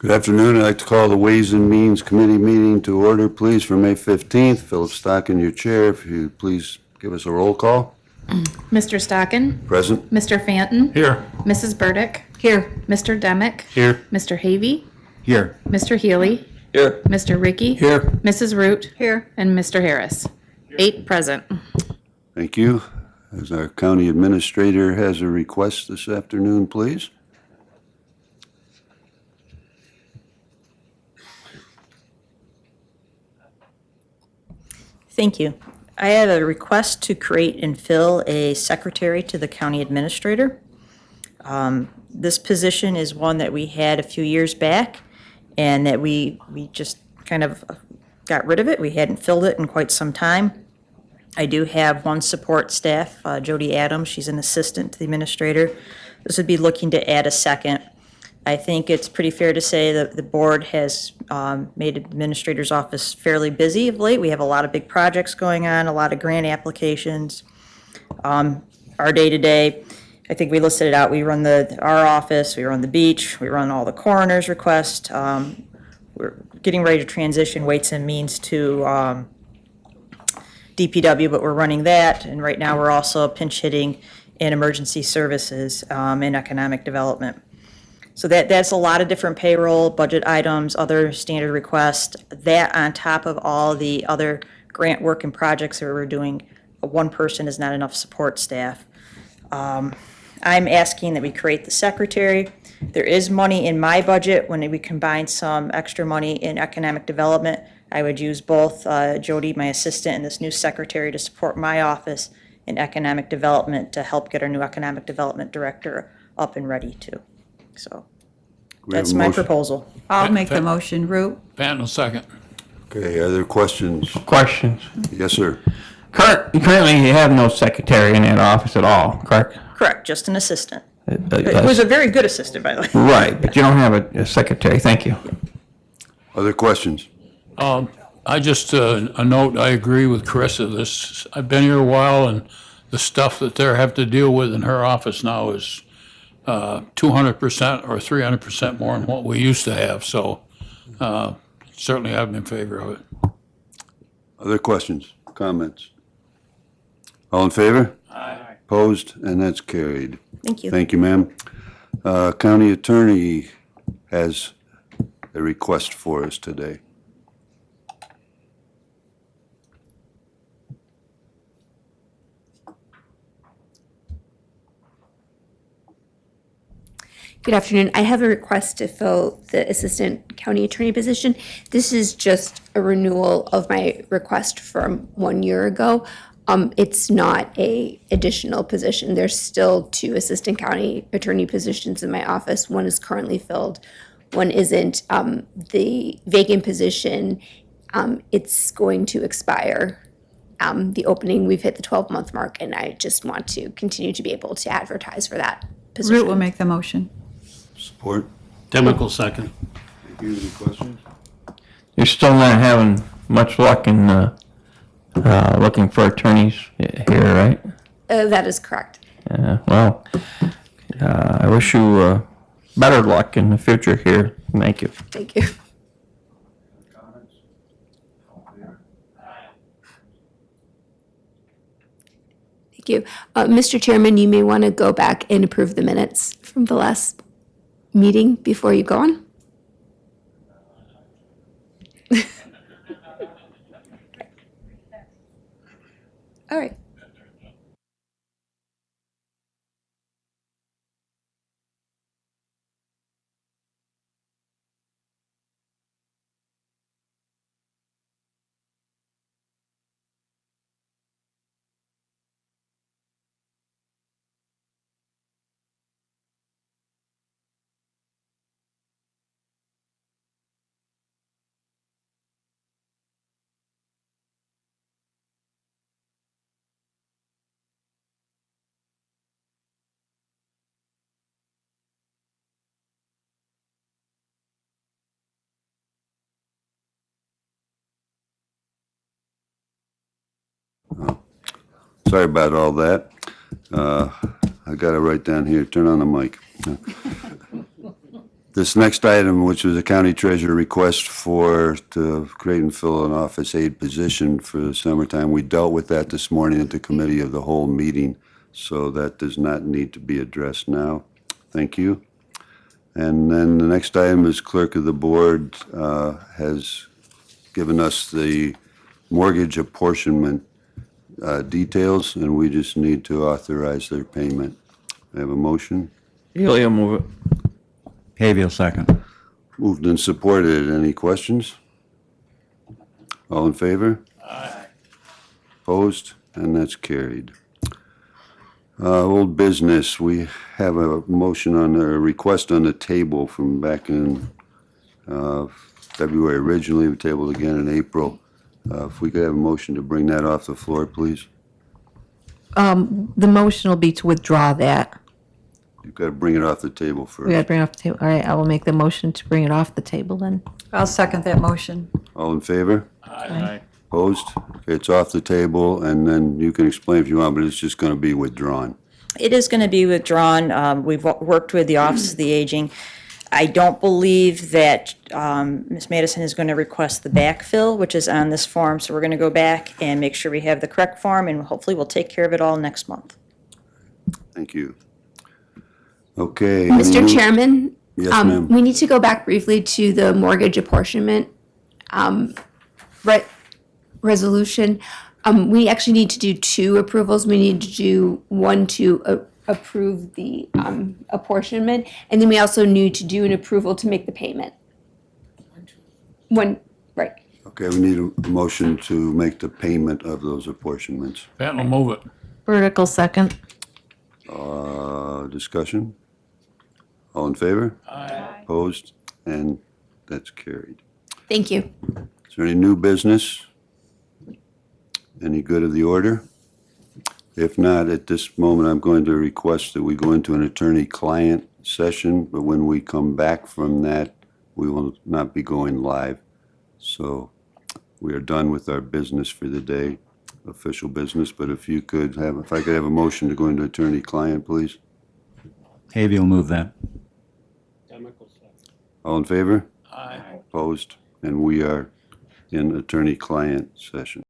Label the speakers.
Speaker 1: Good afternoon. I'd like to call the Ways and Means Committee meeting to order, please, for May 15th. Philip Stockin, your chair. If you please give us a roll call.
Speaker 2: Mr. Stockin?
Speaker 1: Present.
Speaker 2: Mr. Fanton?
Speaker 3: Here.
Speaker 2: Mrs. Burdick?
Speaker 4: Here.
Speaker 2: Mr. Demick?
Speaker 3: Here.
Speaker 2: Mr. Havey?
Speaker 3: Here.
Speaker 2: Mr. Healy?
Speaker 3: Here.
Speaker 2: Mr. Ricky?
Speaker 3: Here.
Speaker 2: Mrs. Root?
Speaker 4: Here.
Speaker 2: And Mr. Harris. 8 present.
Speaker 1: Thank you. As our county administrator has a request this afternoon, please.
Speaker 4: Thank you. I have a request to create and fill a secretary to the county administrator. This position is one that we had a few years back and that we just kind of got rid of it. We hadn't filled it in quite some time. I do have one support staff, Jody Adams. She's an assistant to the administrator. This would be looking to add a second. I think it's pretty fair to say that the board has made administrator's office fairly busy of late. We have a lot of big projects going on, a lot of grant applications. Our day-to-day, I think we listed it out. We run our office, we run the beach, we run all the coroner's requests. We're getting ready to transition Weights and Means to DPW, but we're running that. And right now, we're also pinch hitting in emergency services and economic development. So that's a lot of different payroll, budget items, other standard requests. That on top of all the other grant work and projects that we're doing, one person is not enough support staff. I'm asking that we create the secretary. There is money in my budget. When we combine some extra money in economic development, I would use both Jody, my assistant, and this new secretary to support my office in economic development to help get our new economic development director up and ready too. So
Speaker 1: We have
Speaker 4: that's
Speaker 1: a
Speaker 4: my
Speaker 1: motion.
Speaker 4: proposal.
Speaker 5: I'll make the motion. Root?
Speaker 3: Fanton will second.
Speaker 1: Okay, are there questions?
Speaker 6: Questions.
Speaker 1: Yes, sir.
Speaker 6: Currently, you have no secretary in that office at all, correct?
Speaker 4: Correct, just an assistant. It was a very good assistant, by the way.
Speaker 6: Right, but you don't have a secretary. Thank you.
Speaker 1: Other questions?
Speaker 3: I just, a note, I agree with Carissa. I've been here a while, and the stuff that they have to deal with in her office now is 200% or 300% more than what we used to have. So certainly I'm in favor of it.
Speaker 1: Other questions, comments? All in favor? Aye. Opposed? And that's carried.
Speaker 4: Thank you.
Speaker 1: Thank you, ma'am. County attorney has a request for us today.
Speaker 7: Good afternoon. I have a request to fill the Assistant County Attorney position. This is just a renewal of my request from 1 year ago. It's not a additional position. There's still 2 Assistant County Attorney positions in my office. One is currently filled, one isn't. The vacant position, it's going to expire. The opening, we've hit the 12-month mark, and I just want to continue to be able to advertise for that position.
Speaker 5: Root will make the motion.
Speaker 1: Support?
Speaker 3: Demick will second.
Speaker 1: Thank you. Any questions?
Speaker 6: You're still not having much luck in looking for attorneys here, right?
Speaker 7: That is correct.
Speaker 6: Well, I wish you better luck in the future here. Thank you.
Speaker 7: Thank you. Thank you. Mr. Chairman, you may want to go back and approve the minutes from the last meeting before you go on. All right.
Speaker 1: Sorry about all that. I got it right down here. Turn on the mic. This next item, which was a county treasurer request to create and fill an office aide position for the summertime, we dealt with that this morning at the committee of the whole meeting, so that does not need to be addressed now. Thank you. And then the next item is clerk of the board has given us the mortgage apportionment details, and we just need to authorize their payment. I have a motion.
Speaker 6: Healy will move it.
Speaker 8: Havy will second.
Speaker 1: Moved and supported. Any questions? All in favor? Aye. Opposed? And that's carried. Old business, we have a motion on, a request on the table from back in February originally, we tabled again in April. If we could have a motion to bring that off the floor, please.
Speaker 9: The motion will be to withdraw that.
Speaker 1: You've got to bring it off the table
Speaker 9: We gotta
Speaker 1: first.
Speaker 9: bring it off the table. All right, I will make the motion to bring it off the table then.
Speaker 5: I'll second that motion.
Speaker 1: All in favor?
Speaker 6: Aye.
Speaker 1: Opposed? Okay, it's off the table, and then you can explain if you want, but it's just going to be withdrawn.
Speaker 4: It is going to be withdrawn. We've worked with the Office of the Aging. I don't believe that Ms. Madison is going to request the backfill, which is on this form, so we're going to go back and make sure we have the correct form, and hopefully we'll take care of it all next month.
Speaker 1: Thank you. Okay.
Speaker 7: Mr.
Speaker 1: any-
Speaker 7: Chairman?
Speaker 1: Yes, ma'am.
Speaker 7: We need to go back briefly to the mortgage apportionment resolution. We actually need to do two approvals. We need to do one to approve the apportionment, and then we also need to do an approval to make the payment. One, right.
Speaker 1: Okay, we need a motion to make the payment of those apportionments.
Speaker 3: Patton will move it.
Speaker 2: Vertical second.
Speaker 1: Discussion? All in favor? Aye. Opposed? And that's carried.
Speaker 7: Thank you.
Speaker 1: Is there any new business? Any good of the order? If not, at this moment, I'm going to request that we go into an attorney-client session, but when we come back from that, we will not be going live. So we are done with our business for the day, official business, but if I could have a motion to go into attorney-client, please.
Speaker 8: Havy will move that.
Speaker 1: All in favor? Aye. Opposed? And we are in attorney-client session.